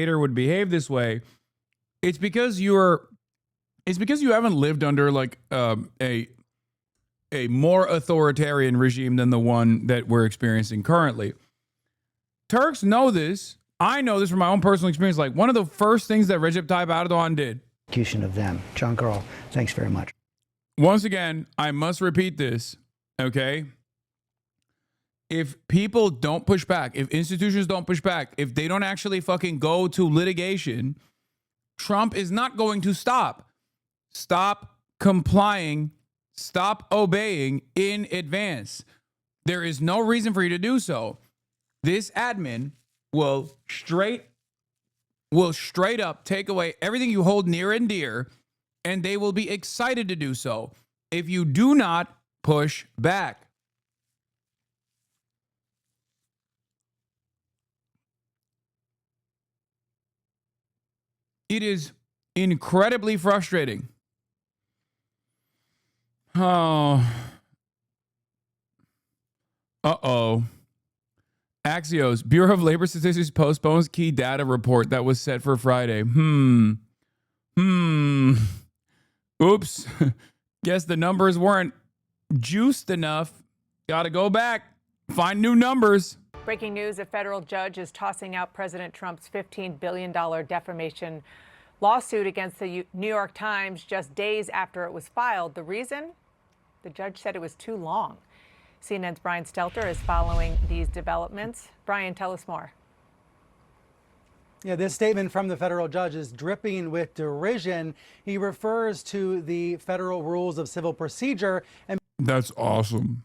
would behave this way. It's because you haven't lived under like a more authoritarian regime than the one that we're experiencing currently. Turks know this. I know this from my own personal experience. Like, one of the first things that Recep Tayyip Erdogan did. Of them. John Carl, thanks very much. Once again, I must repeat this, okay? If people don't push back, if institutions don't push back, if they don't actually fucking go to litigation, Trump is not going to stop. Stop complying. Stop obeying in advance. There is no reason for you to do so. This admin will straight up take away everything you hold near and dear, and they will be excited to do so if you do not push back. It is incredibly frustrating. Oh. Uh-oh. Axios, Bureau of Labor Statistics postpones key data report that was set for Friday. Oops. Guess the numbers weren't juiced enough. Gotta go back. Find new numbers. Breaking news, a federal judge is tossing out President Trump's $15 billion defamation lawsuit against the New York Times just days after it was filed. The reason? The judge said it was too long. CNN's Brian Stelter is following these developments. Brian, tell us more. Yeah, this statement from the federal judge is dripping with derision. He refers to the federal rules of civil procedure and that's awesome.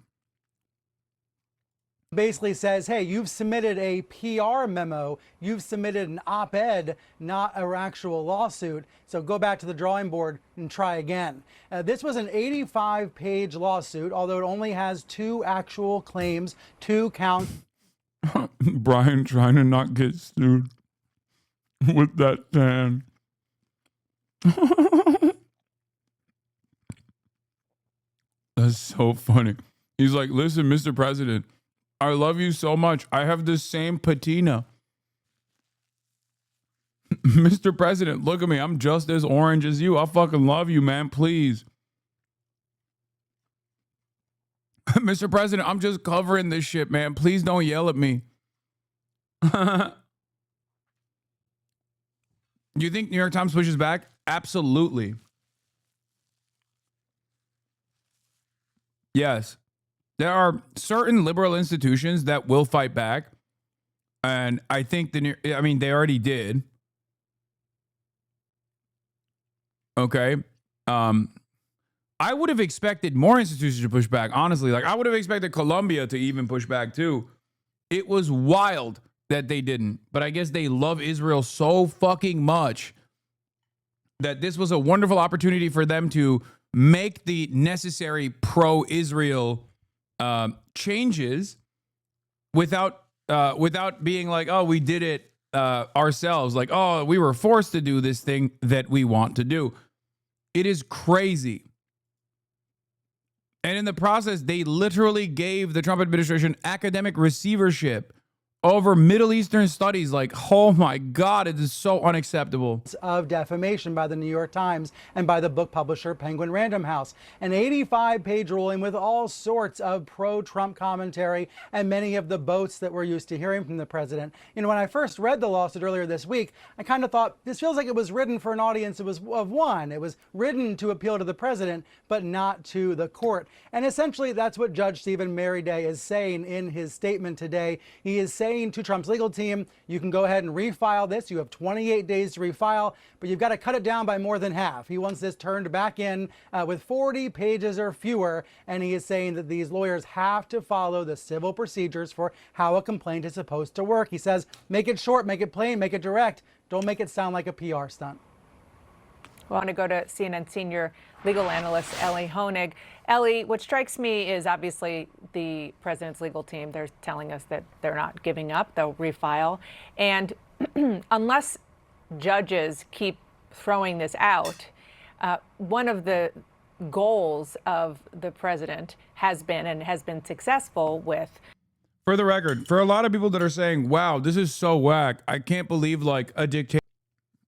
Basically says, hey, you've submitted a PR memo, you've submitted an op-ed, not an actual lawsuit, so go back to the drawing board and try again. This was an 85-page lawsuit, although it only has 2 actual claims, 2 counts. Brian trying to not get sued with that tan. That's so funny. He's like, listen, Mr. President, I love you so much. I have the same patina. Mr. President, look at me. I'm just as orange as you. I fucking love you, man. Please. Mr. President, I'm just covering this shit, man. Please don't yell at me. You think New York Times pushes back? Absolutely. Yes. There are certain liberal institutions that will fight back. And I think they already did. Okay. I would have expected more institutions to push back, honestly. Like, I would have expected Colombia to even push back too. It was wild that they didn't. But I guess they love Israel so fucking much that this was a wonderful opportunity for them to make the necessary pro-Israel changes without being like, oh, we did it ourselves. Like, oh, we were forced to do this thing that we want to do. It is crazy. And in the process, they literally gave the Trump administration academic receivership over Middle Eastern studies. Like, oh my God, it is so unacceptable. Of defamation by the New York Times and by the book publisher Penguin Random House. An 85-page ruling with all sorts of pro-Trump commentary and many of the boasts that we're used to hearing from the president. You know, when I first read the lawsuit earlier this week, I kind of thought this feels like it was written for an audience of one. It was written to appeal to the president, but not to the court. And essentially, that's what Judge Stephen Merriday is saying in his statement today. He is saying to Trump's legal team, you can go ahead and refile this. You have 28 days to refile, but you've got to cut it down by more than half. He wants this turned back in with 40 pages or fewer, and he is saying that these lawyers have to follow the civil procedures for how a complaint is supposed to work. He says, make it short, make it plain, make it direct. Don't make it sound like a PR stunt. I want to go to CNN senior legal analyst Ellie Honig. Ellie, what strikes me is obviously the president's legal team. They're telling us that they're not giving up. They'll refile. And unless judges keep throwing this out, one of the goals of the president has been, and has been successful with. For the record, for a lot of people that are saying, wow, this is so whack, I can't believe like a dictator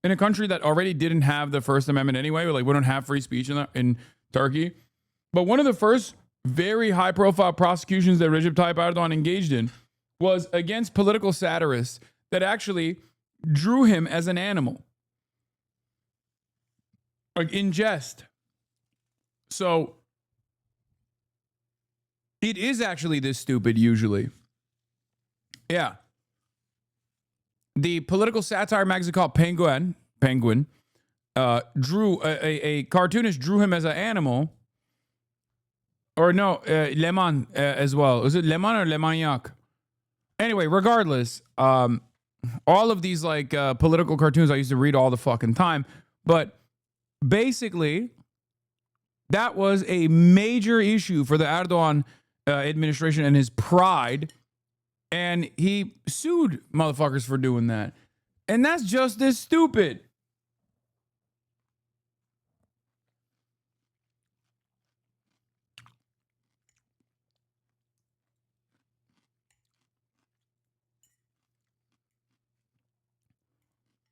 in a country that already didn't have the First Amendment anyway, like we don't have free speech in Turkey. But one of the first very high profile prosecutions that Recep Tayyip Erdogan engaged in was against political satirists that actually drew him as an animal, like in jest. So it is actually this stupid usually. Yeah. The political satire magazine called Penguin drew a cartoonist drew him as an animal. Or no, Leman as well. Was it Leman or Lemaniac? Anyway, regardless, all of these like political cartoons I used to read all the fucking time. But basically, that was a major issue for the Erdogan administration and his pride. And he sued motherfuckers for doing that. And that's just as stupid.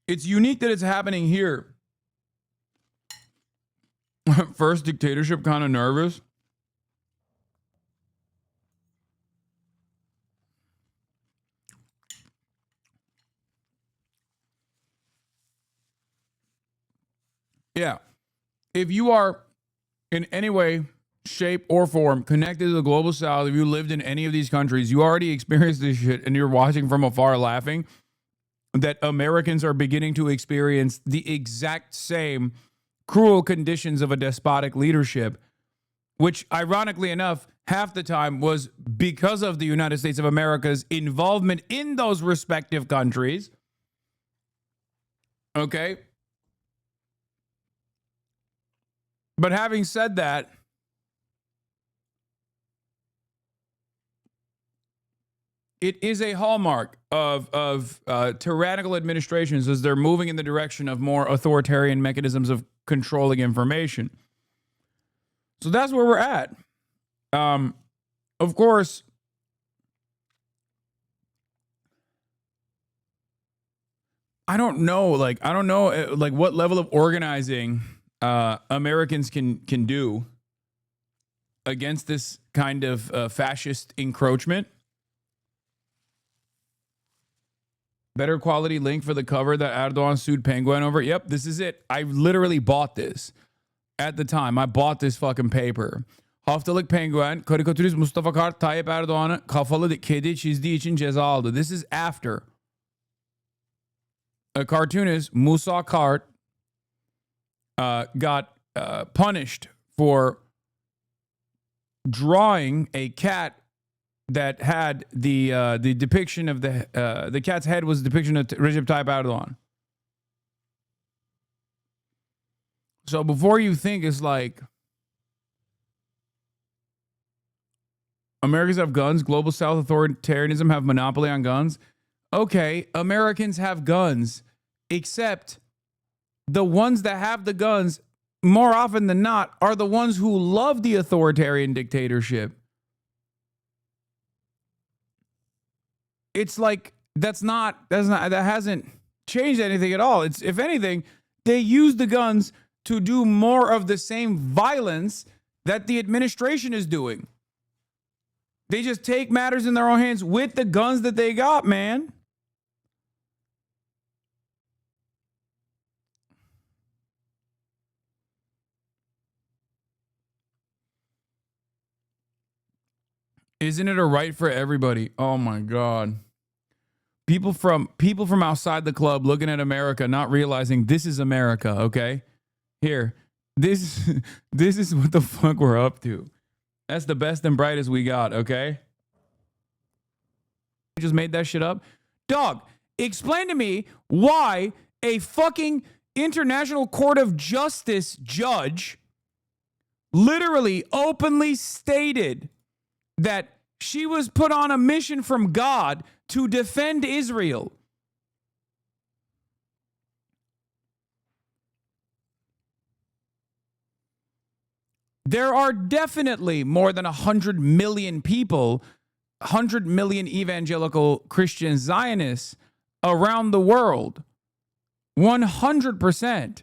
It's unique that it's happening here. First dictatorship, kind of nervous. Yeah. If you are in any way, shape, or form connected to the global south, if you lived in any of these countries, you already experienced this shit and you're watching from afar laughing that Americans are beginning to experience the exact same cruel conditions of a despotic leadership, which ironically enough, half the time was because of the United States of America's involvement in those respective countries. Okay. But having said that, it is a hallmark of tyrannical administrations as they're moving in the direction of more authoritarian mechanisms of controlling information. So that's where we're at. Of course, I don't know what level of organizing Americans can do against this kind of fascist encroachment. Better quality link for the cover that Erdogan sued Penguin over. Yep, this is it. I literally bought this at the time. I bought this fucking paper. Haftalık Penguin, karikatürist Mustafa Kart, Tayyip Erdoğan'ı kafalı kedi çizdiği için ceza aldı. This is after a cartoonist, Musa Kart, got punished for drawing a cat that had the depiction of the cat's head was a depiction of Recep Tayyip Erdogan. So before you think it's like Americans have guns, global South authoritarianism have monopoly on guns. Okay, Americans have guns, except the ones that have the guns more often than not are the ones who love the authoritarian dictatorship. It's like that hasn't changed anything at all. It's, if anything, they use the guns to do more of the same violence that the administration is doing. They just take matters in their own hands with the guns that they got, man. Isn't it a right for everybody? Oh my God. People from outside the club looking at America, not realizing this is America, okay? Here. This is what the fuck we're up to. That's the best and brightest we got, okay? You just made that shit up? Dog, explain to me why a fucking International Court of Justice judge literally openly stated that she was put on a mission from God to defend Israel. There are definitely more than 100 million people 100 million evangelical Christian Zionists around the world. 100%.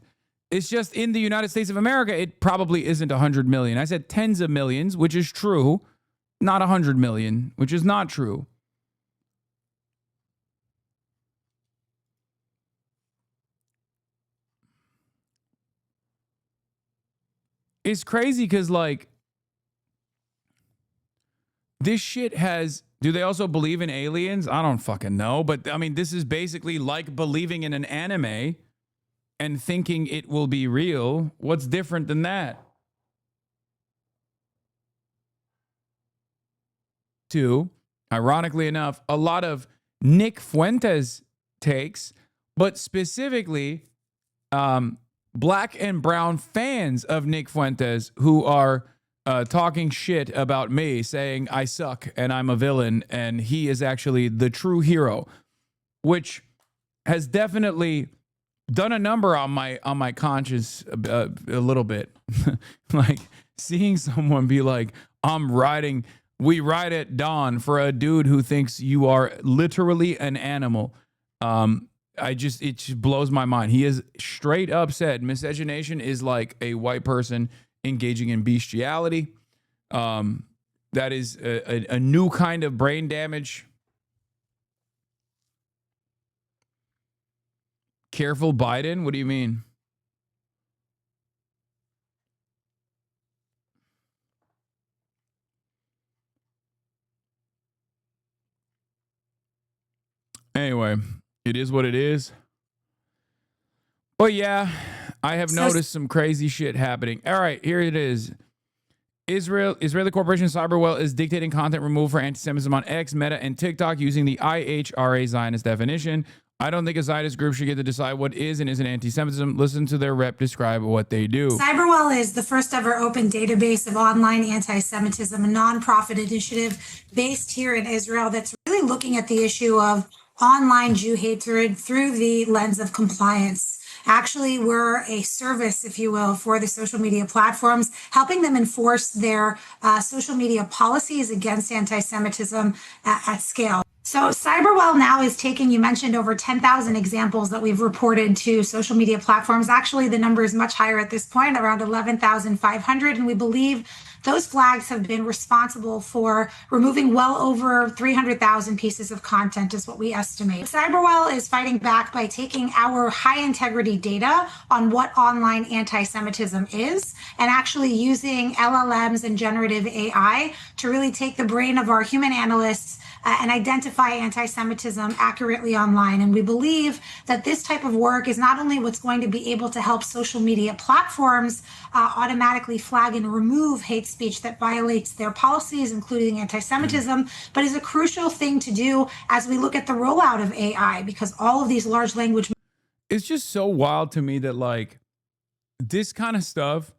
It's just in the United States of America, it probably isn't 100 million. I said tens of millions, which is true, not 100 million, which is not true. It's crazy because, like, this shit has. Do they also believe in aliens? I don't fucking know. But I mean, this is basically like believing in an anime and thinking it will be real. What's different than that? Two, ironically enough, a lot of Nick Fuentes takes, but specifically black and brown fans of Nick Fuentes who are talking shit about me, saying I suck and I'm a villain and he is actually the true hero, which has definitely done a number on my conscience a little bit. Like seeing someone be like, we ride at dawn for a dude who thinks you are literally an animal. It just blows my mind. He is straight up said miscegenation is like a white person engaging in bestiality. That is a new kind of brain damage. Careful, Biden? What do you mean? Anyway, it is what it is. But yeah, I have noticed some crazy shit happening. All right, here it is. Israeli corporation Cyberwell is dictating content removed for anti-Semitism on X, Meta, and TikTok using the IHRA Zionist definition. I don't think a Zionist group should get to decide what is and isn't anti-Semitism. Listen to their rep describe what they do. Cyberwell is the first ever open database of online anti-Semitism, a nonprofit initiative based here in Israel that's really looking at the issue of online Jew hatred through the lens of compliance. Actually, we're a service, if you will, for the social media platforms, helping them enforce their social media policies against anti-Semitism at scale. So Cyberwell now is taking, you mentioned over 10,000 examples that we've reported to social media platforms. Actually, the number is much higher at this point, around 11,500. And we believe those flags have been responsible for removing well over 300,000 pieces of content is what we estimate. Cyberwell is fighting back by taking our high integrity data on what online anti-Semitism is and actually using LLMs and generative AI to really take the brain of our human analysts and identify anti-Semitism accurately online. And we believe that this type of work is not only what's going to be able to help social media platforms automatically flag and remove hate speech that violates their policies, including anti-Semitism, but is a crucial thing to do as we look at the rollout of AI, because all of these large language. It's just so wild to me that like this kind of stuff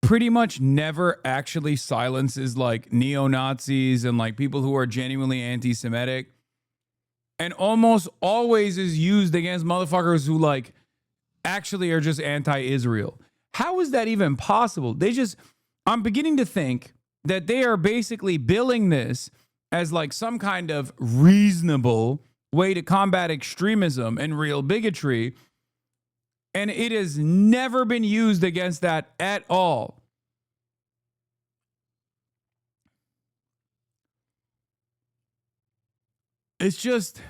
pretty much never actually silences like neo-Nazis and like people who are genuinely anti-Semitic, and almost always is used against motherfuckers who like actually are just anti-Israel. How is that even possible? I'm beginning to think that they are basically billing this as like some kind of reasonable way to combat extremism and real bigotry. And it has never been used against that at all. It's just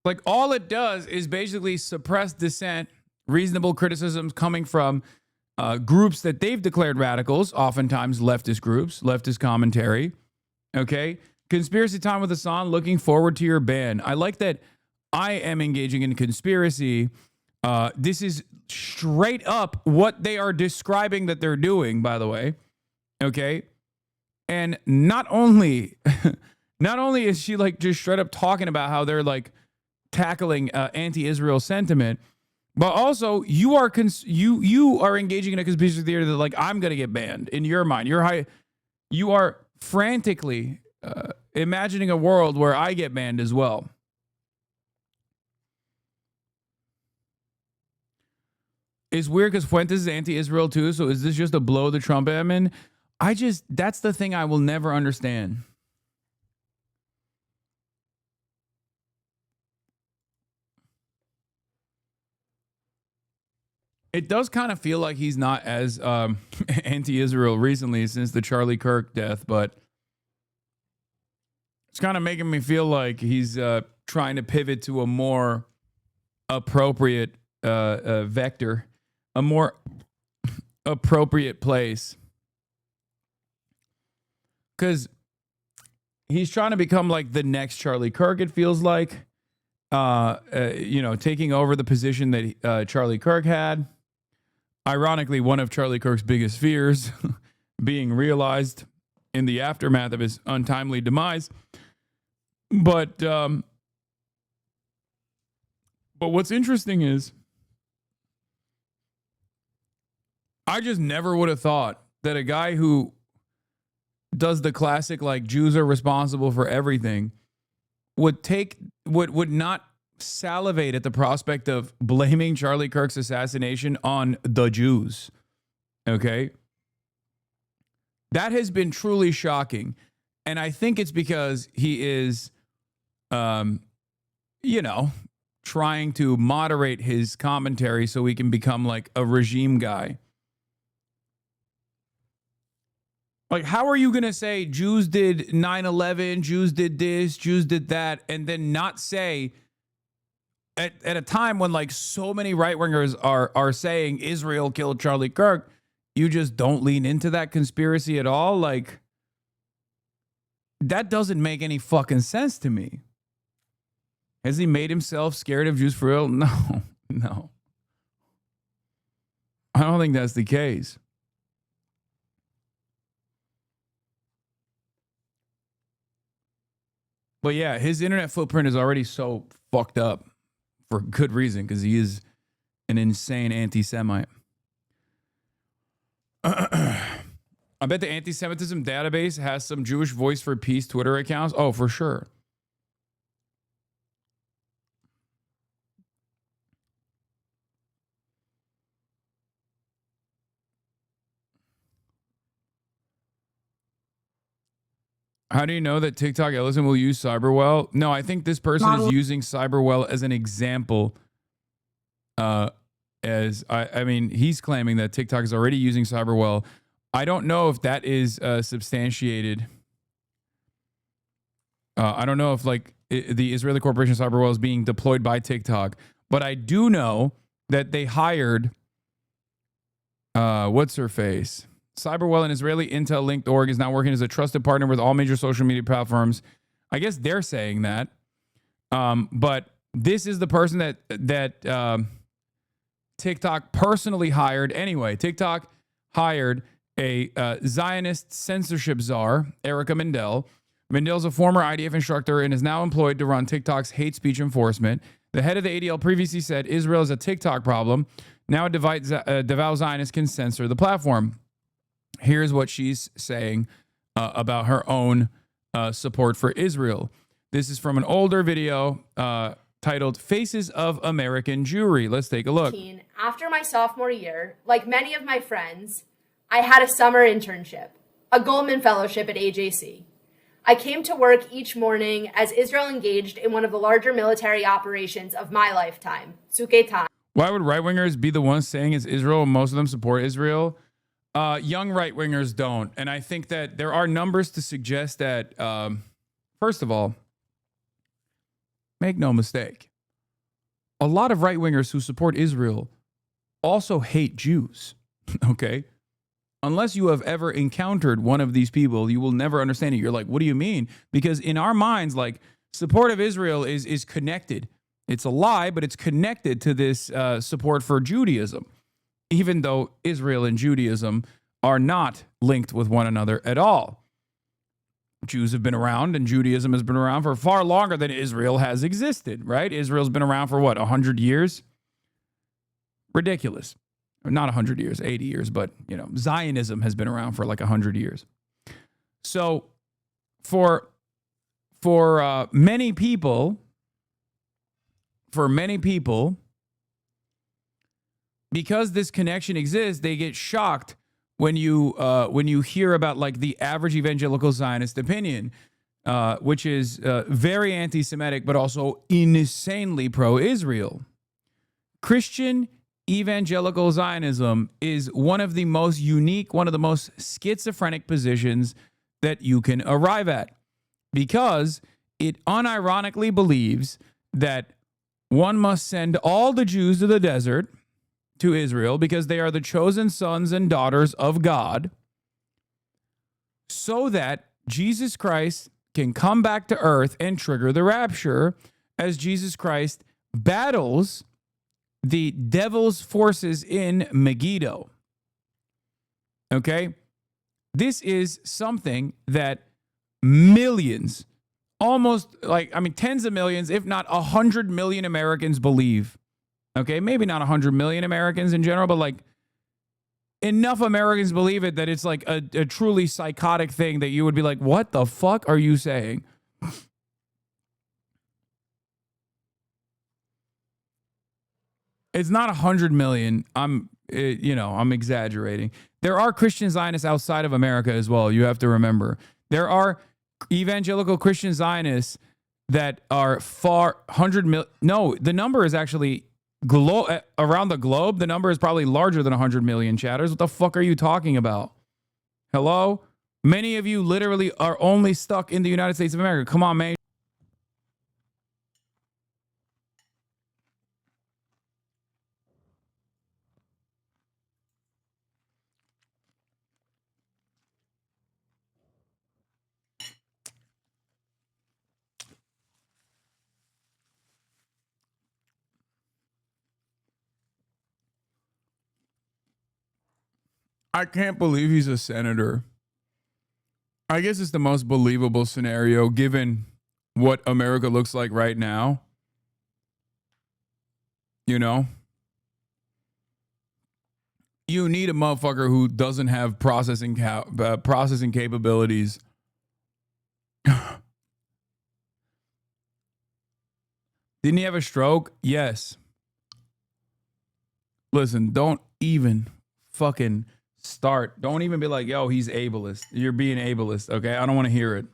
like all it does is basically suppress dissent, reasonable criticisms coming from groups that they've declared radicals, oftentimes leftist groups, leftist commentary. Okay. Conspiracy time with Hassan. Looking forward to your ban. I like that I am engaging in conspiracy. This is straight up what they are describing that they're doing, by the way. Okay. And not only is she like just straight up talking about how they're like tackling anti-Israel sentiment, but also you are engaging in a conspiracy theory that like I'm gonna get banned in your mind. You are frantically imagining a world where I get banned as well. It's weird because Fuentes is anti-Israel too. So is this just a blow the Trump admin? That's the thing I will never understand. It does kind of feel like he's not as anti-Israel recently since the Charlie Kirk death, but it's kind of making me feel like he's trying to pivot to a more appropriate vector, a more appropriate place. Because he's trying to become like the next Charlie Kirk, it feels like. Taking over the position that Charlie Kirk had. Ironically, one of Charlie Kirk's biggest fears being realized in the aftermath of his untimely demise. But what's interesting is I just never would have thought that a guy who does the classic like Jews are responsible for everything would not salivate at the prospect of blaming Charlie Kirk's assassination on the Jews. Okay? That has been truly shocking. And I think it's because he is, trying to moderate his commentary so he can become like a regime guy. Like, how are you going to say Jews did 9/11, Jews did this, Jews did that, and then not say at a time when like so many right-wingers are saying Israel killed Charlie Kirk, you just don't lean into that conspiracy at all? Like, that doesn't make any fucking sense to me. Has he made himself scared of Jews for real? No. I don't think that's the case. But yeah, his internet footprint is already so fucked up for good reason, because he is an insane anti-Semite. I bet the anti-Semitism database has some Jewish Voice for Peace Twitter accounts. Oh, for sure. How do you know that TikTok Ellison will use Cyberwell? No, I think this person is using Cyberwell as an example. He's claiming that TikTok is already using Cyberwell. I don't know if that is substantiated. I don't know if the Israeli corporation Cyberwell is being deployed by TikTok, but I do know that they hired what's her face? Cyberwell, an Israeli intel-linked org, is now working as a trusted partner with all major social media platforms. I guess they're saying that. But this is the person that TikTok personally hired. Anyway, TikTok hired a Zionist censorship czar, Erica Mendel. Mendel's a former IDF instructor and is now employed to run TikTok's hate speech enforcement. The head of the ADL previously said Israel is a TikTok problem. Now a devout Zionist can censor the platform. Here's what she's saying about her own support for Israel. This is from an older video titled Faces of American Jewry. Let's take a look. After my sophomore year, like many of my friends, I had a summer internship, a Goldman Fellowship at AJC. I came to work each morning as Israel engaged in one of the larger military operations of my lifetime, Tzuk Eitan. Why would right-wingers be the ones saying it's Israel and most of them support Israel? Young right-wingers don't. And I think that there are numbers to suggest that, first of all, make no mistake, a lot of right-wingers who support Israel also hate Jews, okay? Unless you have ever encountered one of these people, you will never understand it. You're like, what do you mean? Because in our minds, like, support of Israel is connected. It's a lie, but it's connected to this support for Judaism, even though Israel and Judaism are not linked with one another at all. Jews have been around and Judaism has been around for far longer than Israel has existed, right? Israel's been around for what, 100 years? Ridiculous. Not 100 years, 80 years, but, Zionism has been around for like 100 years. So for many people, because this connection exists, they get shocked when you hear about like the average evangelical Zionist opinion, which is very anti-Semitic, but also insanely pro-Israel. Christian evangelical Zionism is one of the most unique, one of the most schizophrenic positions that you can arrive at, because it unironically believes that one must send all the Jews to the desert, to Israel, because they are the chosen sons and daughters of God, so that Jesus Christ can come back to earth and trigger the rapture as Jesus Christ battles the devil's forces in Megiddo. Okay? This is something that millions, tens of millions, if not 100 million Americans believe. Okay? Maybe not 100 million Americans in general, but like enough Americans believe it that it's like a truly psychotic thing that you would be like, what the fuck are you saying? It's not 100 million. I'm exaggerating. There are Christian Zionists outside of America as well. You have to remember. There are evangelical Christian Zionists that are far 100 million. No, the number is actually around the globe. The number is probably larger than 100 million, chatters. What the fuck are you talking about? Hello? Many of you literally are only stuck in the United States of America. Come on, man. I can't believe he's a senator. I guess it's the most believable scenario given what America looks like right now. You know? You need a motherfucker who doesn't have processing capabilities. Didn't he have a stroke? Yes. Listen, don't even fucking start. Don't even be like, yo, he's ableist. You're being ableist, okay? I don't want to hear it.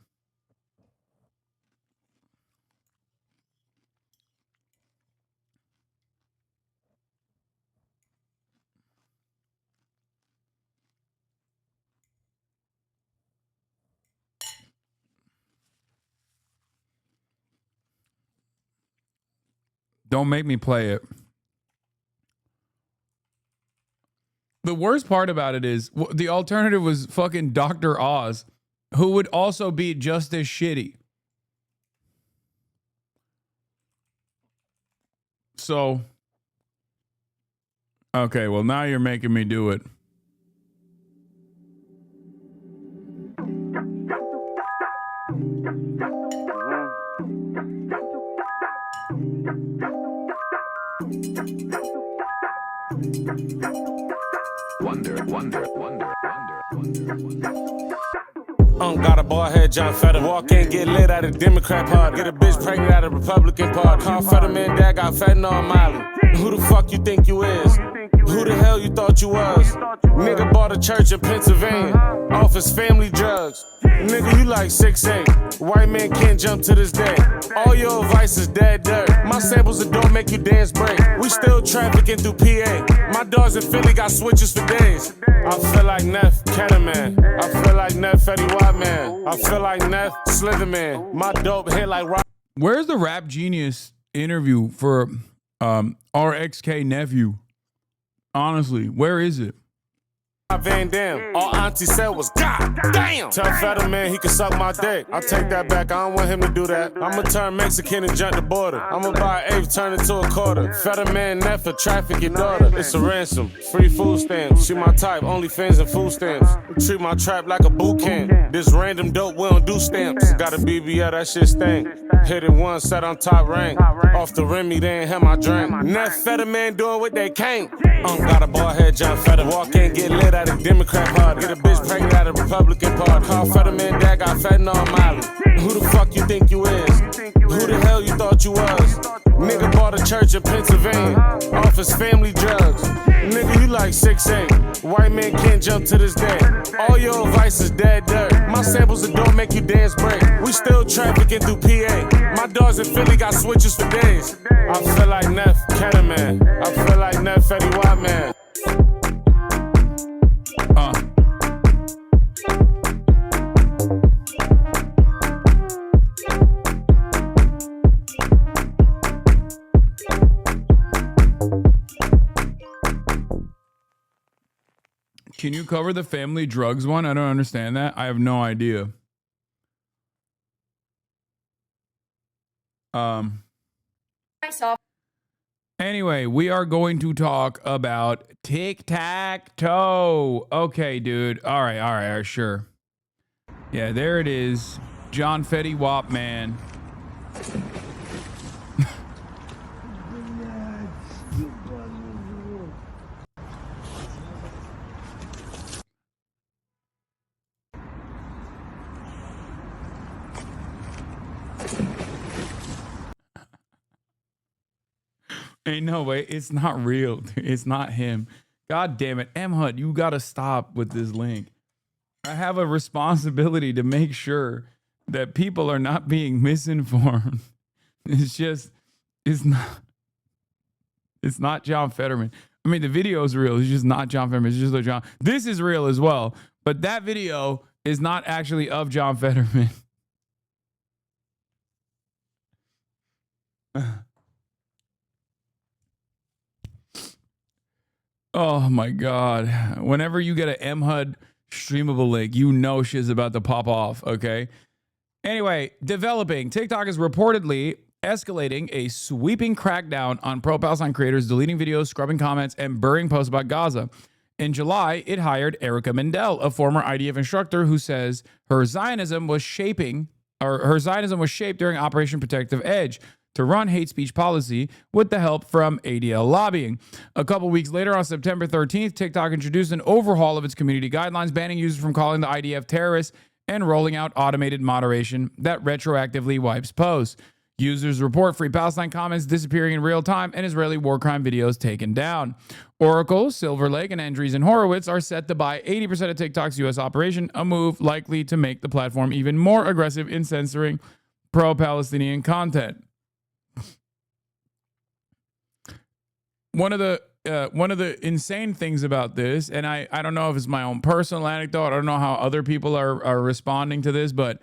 Don't make me play it. The worst part about it is the alternative was fucking Dr. Oz, who would also be just as shitty. So, okay, well, now you're making me do it. Got a bald head, John Fetterman. Walk in, get lit at a Democrat party. Get a bitch pregnant at a Republican party. Call Fetterman, dad got fentanyl on Miley. Who the fuck you think you is? Who the hell you thought you was? Nigga bought a church in Pennsylvania off his family drugs. Nigga, you like 6'8". White man can't jump to this day. All your advice is dead dirt. My samples that don't make you dance break. We still trafficking through PA. My dogs in Philly got switches for days. I feel like Neff Ketterman. I feel like Neff Fetty White Man. I feel like Neff Slitherman. My dope hit like rock. Where's the Rap Genius interview for RXK nephew? Honestly, where is it? Van Dam. All Auntie said was God damn. Tell Fetterman he can suck my dick. I take that back. I don't want him to do that. I'ma turn Mexican and jump the border. I'ma buy an eighth, turn it to a quarter. Fetterman Neff for traffic your daughter. It's a ransom. Free food stamps. She my type. Only fans and food stamps. Treat my trap like a boot camp. This random dope we don't do stamps. Got a BBL, that shit stink. Hit it once, set on top rank. Off the Remy, they ain't have my drink. Neff Fetterman doing what they can't. Got a bald head, John Fetterman. Walk in, get lit at a Democrat party. Get a bitch pregnant at a Republican party. Call Fetterman, dad got fentanyl on Miley. Who the fuck you think you is? Who the hell you thought you was? Nigga bought a church in Pennsylvania off his family drugs. Nigga, you like 6'8". White man can't jump to this day. All your advice is dead dirt. My samples that don't make you dance break. We still trafficking through PA. My dogs in Philly got switches for days. I feel like Neff Catamman. I feel like Neff Fetty Wap man. Can you cover the family drugs one? I don't understand that. I have no idea. Anyway, we are going to talk about tic-tac-toe. Okay, dude. All right, sure. Yeah, there it is. John Fetty Wap man. Ain't no way. It's not real. It's not him. God damn it. M-Hud, you got to stop with this link. I have a responsibility to make sure that people are not being misinformed. It's not John Fetterman. I mean, the video is real. It's just not John Fetterman. It's just a John. This is real as well. But that video is not actually of John Fetterman. Oh my God. Whenever you get an M-HUD streamable link, you know shit's about to pop off, okay? Anyway, developing. TikTok is reportedly escalating a sweeping crackdown on pro-Palestine creators, deleting videos, scrubbing comments, and burying posts about Gaza. In July, it hired Erica Mendel, a former IDF instructor who says her Zionism was shaped during Operation Protective Edge to run hate speech policy with the help from ADL lobbying. A couple weeks later, on September 13th, TikTok introduced an overhaul of its community guidelines, banning users from calling the IDF terrorists and rolling out automated moderation that retroactively wipes posts. Users report Free Palestine comments disappearing in real time and Israeli war crime videos taken down. Oracle, Silver Lake, and Andreessen Horowitz are set to buy 80% of TikTok's U.S. operation, a move likely to make the platform even more aggressive in censoring pro-Palestinian content. One of the insane things about this, and I don't know if it's my own personal anecdote, I don't know how other people are responding to this, but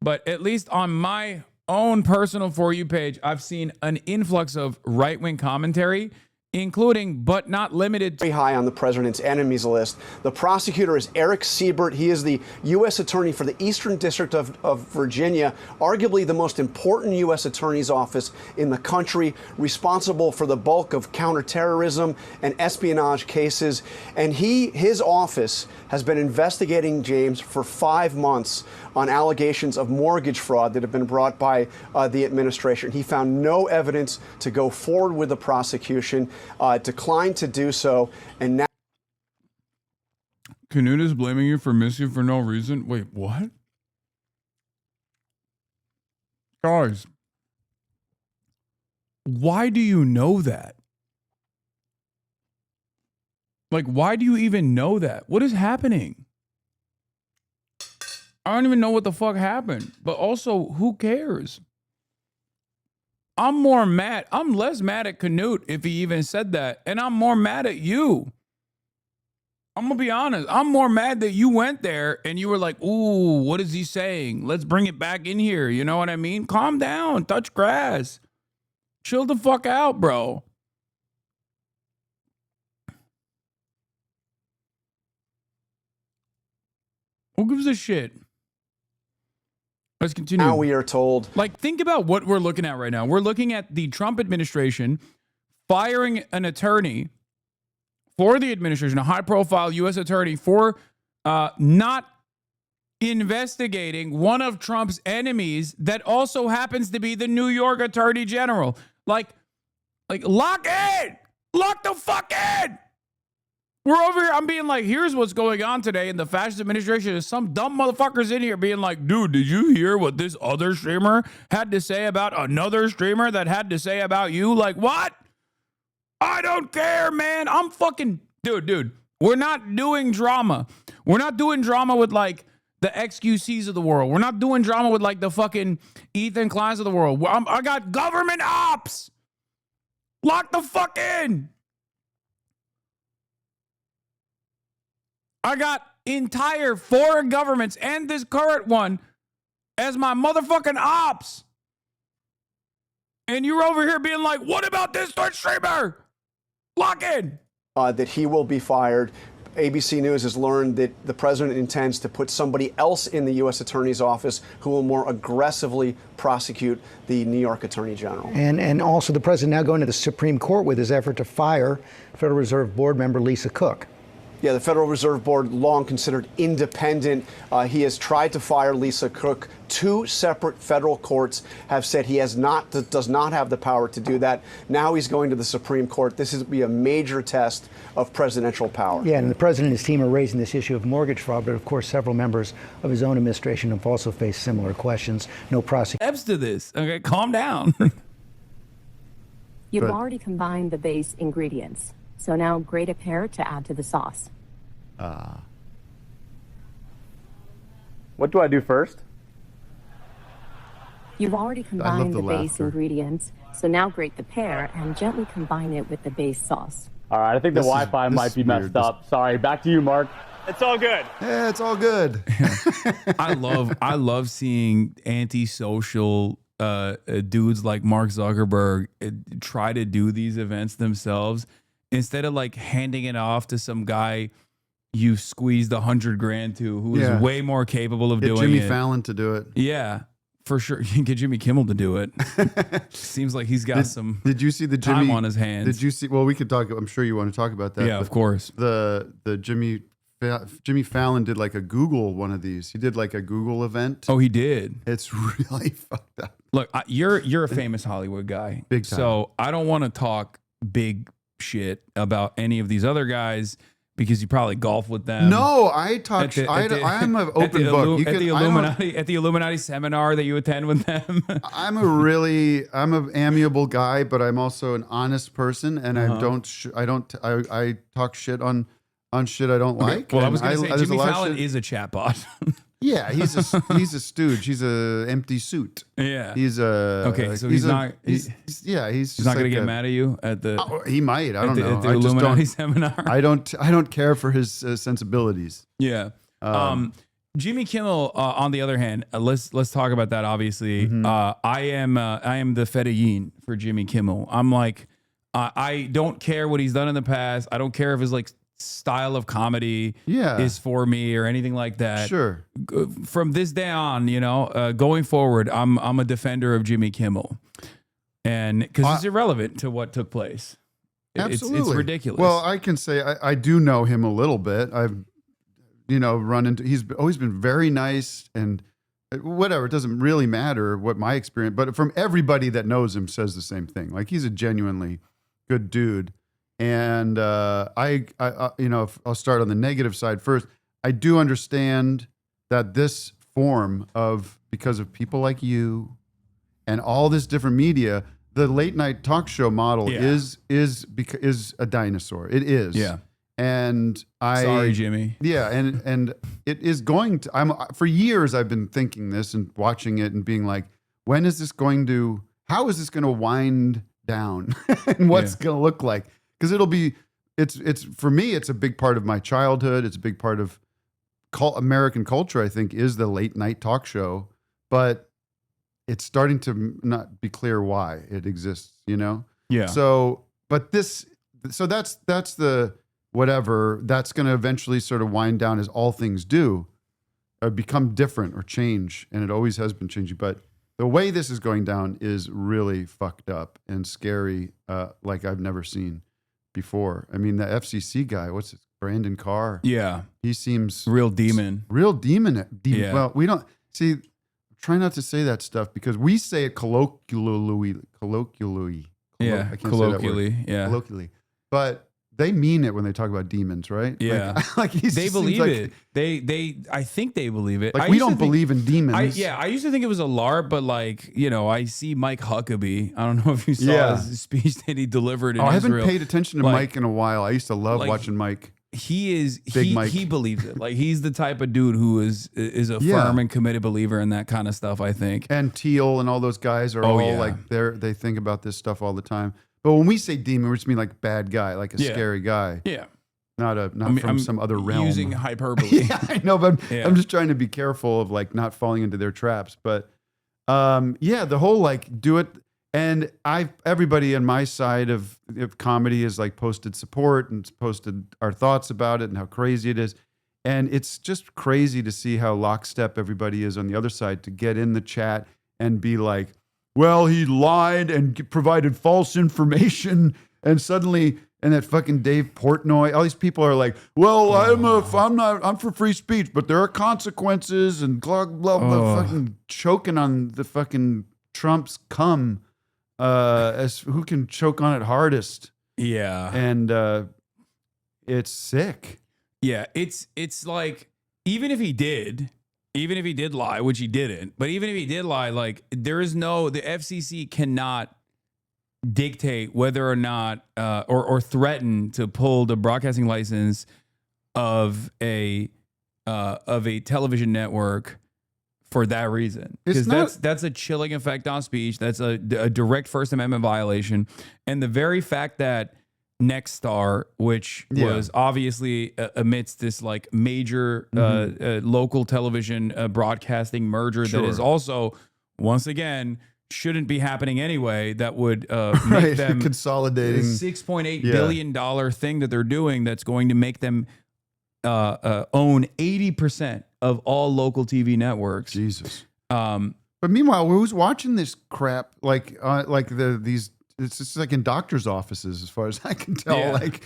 at least on my own personal For You page, I've seen an influx of right-wing commentary, including but not limited to very high on the president's enemies list. The prosecutor is Eric Siebert. He is the U.S. attorney for the Eastern District of Virginia, arguably the most important U.S. attorney's office in the country, responsible for the bulk of counterterrorism and espionage cases. And his office has been investigating James for 5 months on allegations of mortgage fraud that have been brought by the administration. He found no evidence to go forward with the prosecution, declined to do so, and now Canute is blaming you for missing for no reason. Wait, what? Guys, why do you know that? Like, why do you even know that? What is happening? I don't even know what the fuck happened. But also, who cares? I'm less mad at Canute if he even said that. And I'm more mad at you. I'm going to be honest. I'm more mad that you went there and you were like, ooh, what is he saying? Let's bring it back in here. You know what I mean? Calm down. Touch grass. Chill the fuck out, bro. Who gives a shit? Let's continue. now we are told. Like, think about what we're looking at right now. We're looking at the Trump administration firing an attorney for the administration, a high-profile U.S. attorney, for not investigating one of Trump's enemies that also happens to be the New York Attorney General. Like lock in! Lock the fuck in! We're over here. I'm being like, here's what's going on today in the fascist administration. Is some dumb motherfuckers in here being like, dude, did you hear what this other streamer had to say about another streamer that had to say about you? Like, what? I don't care, man. I'm fucking dude. We're not doing drama. We're not doing drama with like the XQCs of the world. We're not doing drama with like the fucking Ethan Kleins of the world. I got government ops. Lock the fuck in. I got entire foreign governments and this current one as my motherfucking ops. And you're over here being like, what about this Twitch streamer? Lock in. That he will be fired. ABC News has learned that the president intends to put somebody else in the U.S. Attorney's office who will more aggressively prosecute the New York Attorney General. And also the president now going to the Supreme Court with his effort to fire Federal Reserve Board member Lisa Cook. Yeah, the Federal Reserve Board, long considered independent. He has tried to fire Lisa Cook. 2 separate federal courts have said he does not have the power to do that. Now he's going to the Supreme Court. This is be a major test of presidential power. Yeah, and the president and his team are raising this issue of mortgage fraud, but of course several members of his own administration have also faced similar questions. No prosecution. Steps to this. Okay, calm down. You've already combined the base ingredients. So now grate a pear to add to the sauce. What do I do first? You've already combined the base ingredients. So now grate the pear and gently combine it with the base sauce. All right, I think the Wi-Fi might be messed up. Sorry, back to you, Mark. It's all good. Yeah, it's all good. I love seeing antisocial dudes like Mark Zuckerberg try to do these events themselves. Instead of like handing it off to some guy you squeezed $100,000 to, who is way more capable of doing Jimmy it. Fallon to do it. Yeah, for sure. You can get Jimmy Kimmel to do it. Seems like he's got some. Did you see the time on his hands? Did you see? Well, we could talk. I'm sure you want to talk about that. Yeah, of course. The Jimmy Fallon did like a Google one of these. He did like a Google event. Oh, he did. It's really fucked up. Look, you're a famous Hollywood guy, big time. So I don't want to talk big shit about any of these other guys because you probably golf with them. No, I talk. I'm an open book. At the Illuminati seminar that you attend with them. I'm an amiable guy, but I'm also an honest person, and I talk shit on shit I don't like. Well, I was going to say Jimmy Fallon is a chatbot. Yeah, he's a stooge. He's a empty suit. Yeah, he's a okay. So he's not just not going to get mad at you at the. He might. I don't know. At the Illuminati seminar. I don't care for his sensibilities. Yeah. Jimmy Kimmel, on the other hand, let's talk about that. Obviously, I am the fedayeen for Jimmy Kimmel. I'm like, I don't care what he's done in the past. I don't care if his like style of comedy is for me or anything like that. Sure. From this day on, going forward, I'm a defender of Jimmy Kimmel, and because it's irrelevant to what took place. Absolutely, it's ridiculous. Well, I can say I do know him a little bit. I've run into. He's always been very nice and whatever. It doesn't really matter what my experience, but from everybody that knows him says the same thing. Like he's a genuinely good dude. And I'll start on the negative side first. I do understand that this form of, because of people like you and all this different media, the late night talk show model is a dinosaur. It is. Yeah. And sorry, Jimmy. Yeah, and it is going to. For years I've been thinking this and watching it and being like, how is this going to wind down, and what's going to look like? Because it's for me, it's a big part of my childhood. It's a big part of American culture, I think, is the late night talk show. But it's starting to not be clear why it exists, Yeah. So that's the whatever. That's going to eventually sort of wind down, as all things do, or become different or change. And it always has been changing. But the way this is going down is really fucked up and scary, like I've never seen before. I mean, the FCC guy, what's it, Brandon Carr? Yeah. He seems real demon. Yeah. Well, we don't see, try not to say that stuff because we say it colloquially. Yeah. I can't colloquially. say that word. Yeah. Colloquially. But they mean it when they talk about demons, right? Yeah. Like they believe it. I think they believe it. Like we don't believe in demons. I used to think it was a LARP, but like, I see Mike Huckabee. I don't know if you saw his speech that he delivered in Israel. I haven't paid attention to Mike in a while. I used to love watching Mike. Mike. He believes it. Like he's the type of dude who is a firm and committed believer in that kind of stuff, I think. And Teal and all those guys are like they think about this stuff all the time. But when we say demon, we just mean like bad guy, like a scary guy. Yeah. Not from some other realm. Using hyperbole. Yeah, I know, but I'm just trying to be careful of like not falling into their traps. But the whole like do it. And everybody on my side of comedy has like posted support and posted our thoughts about it and how crazy it is. And it's just crazy to see how lockstep everybody is on the other side to get in the chat and be like, well, he lied and provided false information. And suddenly, and that fucking Dave Portnoy, all these people are like, well, I'm for free speech, but there are consequences and blah, blah, blah, fucking choking on the fucking Trump's cum. As who can choke on it hardest. Yeah. And it's sick. Yeah, it's like even if he did lie, which he didn't, but even if he did lie, like the FCC cannot dictate whether or not or threaten to pull the broadcasting license of a television network for that reason, because that's a chilling effect on speech. That's a direct First Amendment violation, and the very fact that Nexstar, which was obviously amidst this like major local television broadcasting merger that is also once again shouldn't be happening anyway, that would make them consolidating $6.8 billion thing that they're doing. That's going to make them own 80% of all local TV networks. Jesus. But meanwhile, who's watching this crap? Like these, it's just like in doctors' offices, as far as I can tell. Yeah. Like,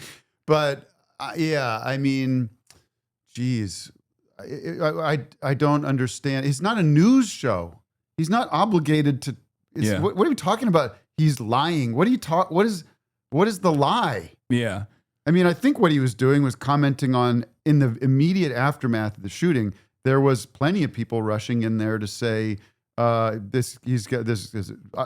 but I mean, geez, I don't understand. It's not a news show. He's not obligated to. What are we talking about? He's lying. What is the lie? Yeah. I mean, I think what he was doing was commenting on, in the immediate aftermath of the shooting, there was plenty of people rushing in there to say, he's got this. They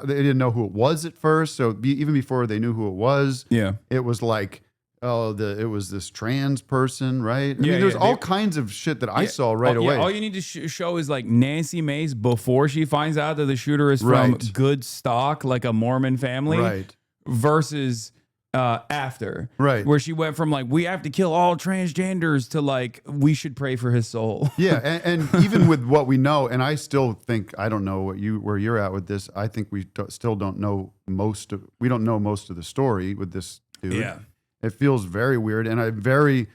didn't know who it was at first. So even before they knew who it was, it was like, it was this trans person, right? I mean, there's all kinds of shit that I saw right away. All you need to show is like Nancy Mace before she finds out that the shooter is from good stock, like a Mormon family, versus after, where she went from like, we have to kill all transgenders to like, we should pray for his soul. Yeah, and even with what we know, and I still think, I don't know where you're at with this. I think we still don't know most of the story with this dude. Yeah. It feels very weird, and I'm very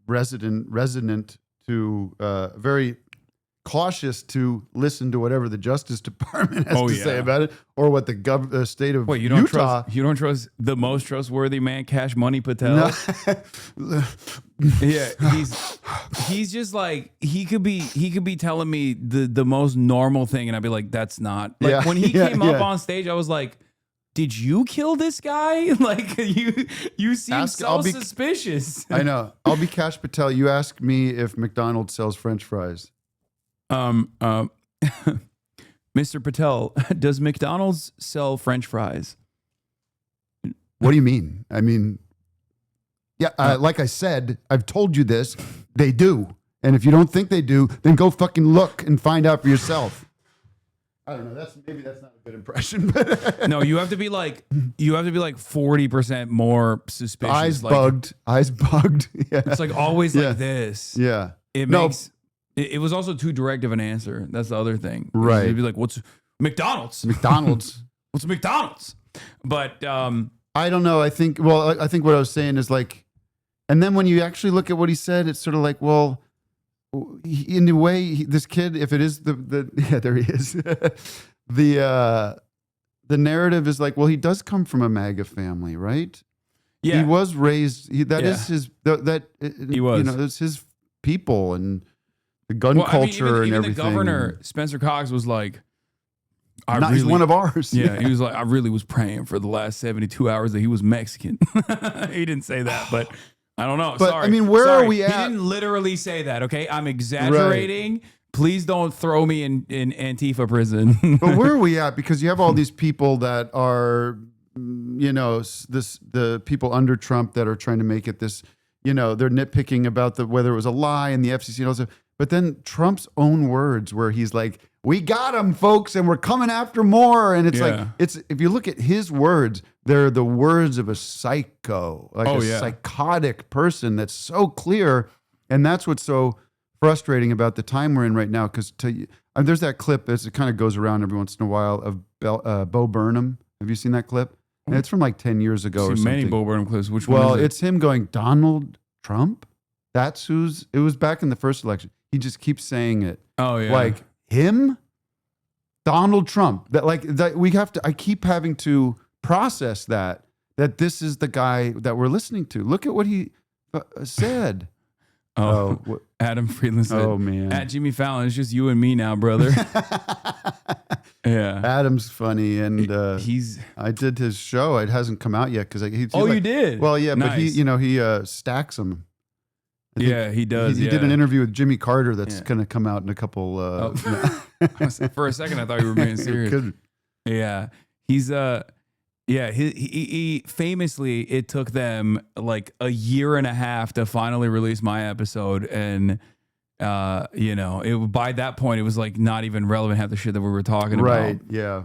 resonant to very cautious to listen to whatever the Justice Department has to say about it, or what the state of Utah. You don't trust the most trustworthy man, Cash Money Patel? No. Yeah, he's just like, he could be telling me the most normal thing, and I'd be like, that's not. Like when he came up on stage, I was like, did you kill this guy? Like you seem suspicious. I know. I'll be Cash Patel. You ask me if McDonald's sells French fries. Mr. Patel, does McDonald's sell French fries? What do you mean? I mean, like I said, I've told you this. They do. And if you don't think they do, then go fucking look and find out for yourself. I don't know. Maybe that's not a good impression. But no, you have to be like 40% more suspicious. Eyes bugged. Yeah. It's like always like this. Yeah. It was also too direct of an answer. That's the other thing. Right. It'd be like, what's McDonald's? What's McDonald's? But I don't know. I think what I was saying is like, and then when you actually look at what he said, it's sort of like, well, in a way, this kid, if it is there he is. The narrative is like, well, he does come from a MAGA family, right? Yeah. He was raised. He was. It's his people and the gun culture and everything. The governor, Spencer Cox, was like, he's one of ours. Yeah, he was like, I really was praying for the last 72 hours that he was Mexican. He didn't say that, but I don't know. But, Sorry. I mean, where Sorry. are we at? He didn't literally say that, okay? I'm exaggerating. Right. Please don't throw me in Antifa prison. But where are we at? Because you have all these people that are, the people under Trump that are trying to make it this, they're nitpicking about whether it was a lie and the FCC and all that. But then Trump's own words where he's like, we got him, folks, and we're coming after more. And it's like, if you look at his words, they're the words of a psycho, like psychotic person that's so clear. And that's what's so frustrating about the time we're in right now. Because there's that clip, it kind of goes around every once in a while, of Bo Burnham. Have you seen that clip? And it's from like 10 years ago or something. Many Bo Burnham clips. Which one? Well, it's him going, Donald Trump? It was back in the first election. He just keeps saying it. Oh, yeah. Like, him? Donald Trump. I keep having to process that this is the guy that we're listening to. Look at what he said. Adam Friedland said, oh, man. At Jimmy Fallon, it's just you and me now, brother. Yeah. Adam's funny, and I did his show. It hasn't come out yet because you did? Well, yeah, nice. But he stacks them. He does. He did an interview with Jimmy Carter that's going to come out in a couple. For a second, I thought you were being serious. Yeah, he's he famously, it took them like a year and a half to finally release my episode, and by that point it was like not even relevant half the shit that we were talking about. Right? Yeah.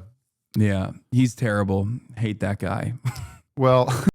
Yeah, he's terrible. Hate that guy. Well.